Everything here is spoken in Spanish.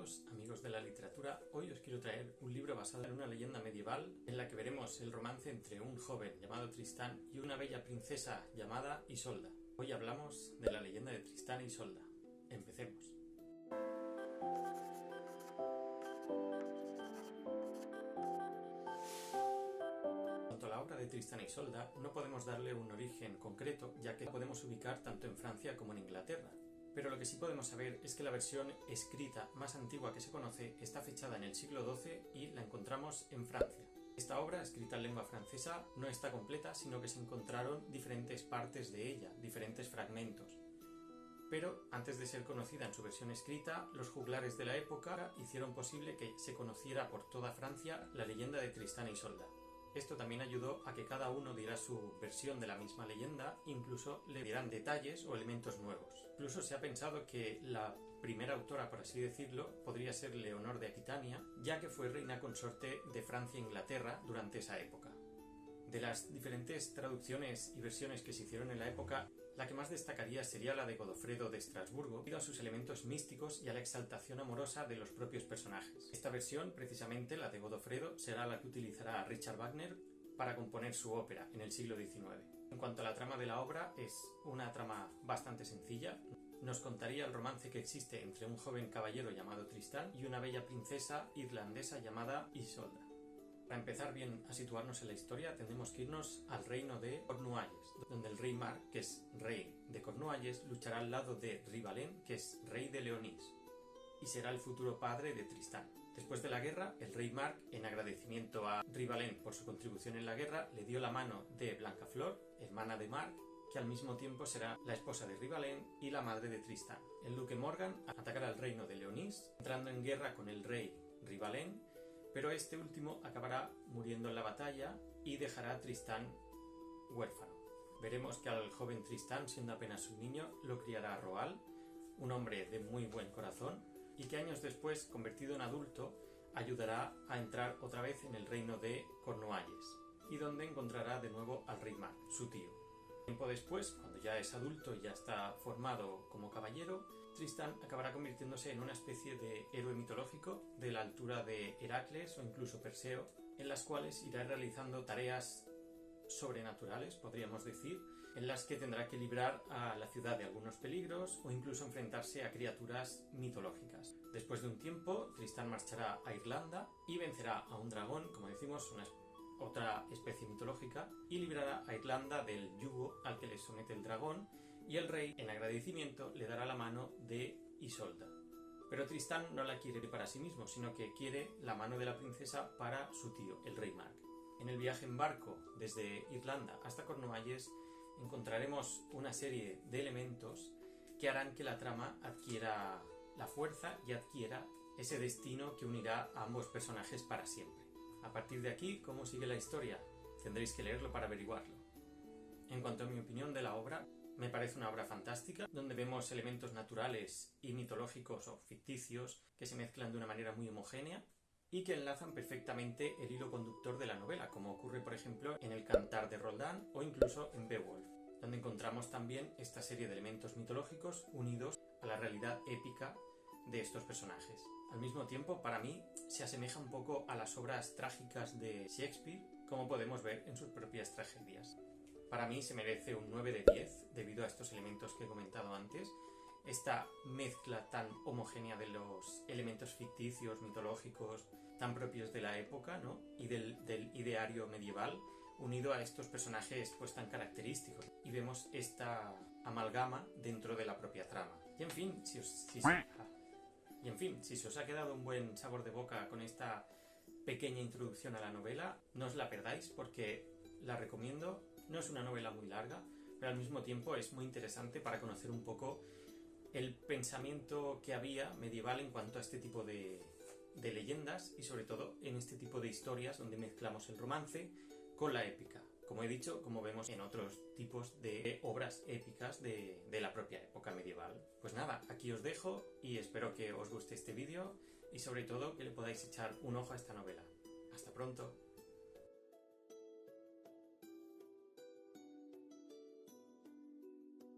todos, amigos de la literatura. Hoy os quiero traer un libro basado en una leyenda medieval en la que veremos el romance entre un joven llamado Tristán y una bella princesa llamada Isolda. Hoy hablamos de la leyenda de Tristán e Isolda. Empecemos. En cuanto a la obra de Tristán e Isolda, no podemos darle un origen concreto, ya que la podemos ubicar tanto en Francia como en Inglaterra. Pero lo que sí podemos saber es que la versión escrita más antigua que se conoce está fechada en el siglo XII y la encontramos en Francia. Esta obra, escrita en lengua francesa, no está completa, sino que se encontraron diferentes partes de ella, diferentes fragmentos. Pero antes de ser conocida en su versión escrita, los juglares de la época hicieron posible que se conociera por toda Francia la leyenda de Tristán e Isolda. Esto también ayudó a que cada uno diera su versión de la misma leyenda, incluso le dieran detalles o elementos nuevos. Incluso se ha pensado que la primera autora, por así decirlo, podría ser Leonor de Aquitania, ya que fue reina consorte de Francia e Inglaterra durante esa época. De las diferentes traducciones y versiones que se hicieron en la época, la que más destacaría sería la de Godofredo de Estrasburgo, debido a sus elementos místicos y a la exaltación amorosa de los propios personajes. Esta versión, precisamente la de Godofredo, será la que utilizará Richard Wagner para componer su ópera en el siglo XIX. En cuanto a la trama de la obra, es una trama bastante sencilla. Nos contaría el romance que existe entre un joven caballero llamado Tristán y una bella princesa irlandesa llamada Isolda. Para empezar bien a situarnos en la historia, tendremos que irnos al reino de Cornualles, donde el rey Marc, que es rey de Cornualles, luchará al lado de Rivalén, que es rey de Leonís, y será el futuro padre de Tristán. Después de la guerra, el rey Marc, en agradecimiento a Rivalén por su contribución en la guerra, le dio la mano de Blancaflor, hermana de Marc, que al mismo tiempo será la esposa de Rivalén y la madre de Tristán. El duque Morgan atacará al reino de Leonís, entrando en guerra con el rey Rivalén, pero este último acabará muriendo en la batalla y dejará a Tristán huérfano. Veremos que al joven Tristán, siendo apenas un niño, lo criará Roal, un hombre de muy buen corazón, y que años después, convertido en adulto, ayudará a entrar otra vez en el reino de Cornualles, y donde encontrará de nuevo al rey Marc, su tío. Tiempo después, cuando ya es adulto y ya está formado como caballero, Tristán acabará convirtiéndose en una especie de héroe mitológico de la altura de Heracles o incluso Perseo, en las cuales irá realizando tareas sobrenaturales, podríamos decir, en las que tendrá que librar a la ciudad de algunos peligros o incluso enfrentarse a criaturas mitológicas. Después de un tiempo, Tristán marchará a Irlanda y vencerá a un dragón, como decimos, otra especie mitológica, y librará a Irlanda del yugo al que le somete el dragón, y el rey, en agradecimiento, le dará la mano de Isolda. Pero Tristán no la quiere para sí mismo, sino que quiere la mano de la princesa para su tío, el rey Marc. En el viaje en barco desde Irlanda hasta Cornualles encontraremos una serie de elementos que harán que la trama adquiera la fuerza y adquiera ese destino que unirá a ambos personajes para siempre. A partir de aquí, ¿cómo sigue la historia? Tendréis que leerlo para averiguarlo. En cuanto a mi opinión de la obra, me parece una obra fantástica, donde vemos elementos naturales y mitológicos o ficticios que se mezclan de una manera muy homogénea y que enlazan perfectamente el hilo conductor de la novela, como ocurre por ejemplo en El Cantar de Roldán o incluso en Beowulf, donde encontramos también esta serie de elementos mitológicos unidos a la realidad épica de estos personajes. Al mismo tiempo, para mí, se asemeja un poco a las obras trágicas de Shakespeare, como podemos ver en sus propias tragedias. Para mí se merece un 9 de 10 debido a estos elementos que he comentado antes, esta mezcla tan homogénea de los elementos ficticios, mitológicos, tan propios de la época, ¿no? Y del ideario medieval, unido a estos personajes pues tan característicos. Y vemos esta amalgama dentro de la propia trama. Y en fin, si se os ha quedado un buen sabor de boca con esta pequeña introducción a la novela, no os la perdáis porque la recomiendo. No es una novela muy larga, pero al mismo tiempo es muy interesante para conocer un poco el pensamiento que había medieval en cuanto a este tipo de leyendas y sobre todo en este tipo de historias donde mezclamos el romance con la épica. Como he dicho, como vemos en otros tipos de obras épicas de la propia época medieval. Pues nada, aquí os dejo y espero que os guste este vídeo y sobre todo que le podáis echar un ojo a esta novela. Hasta pronto.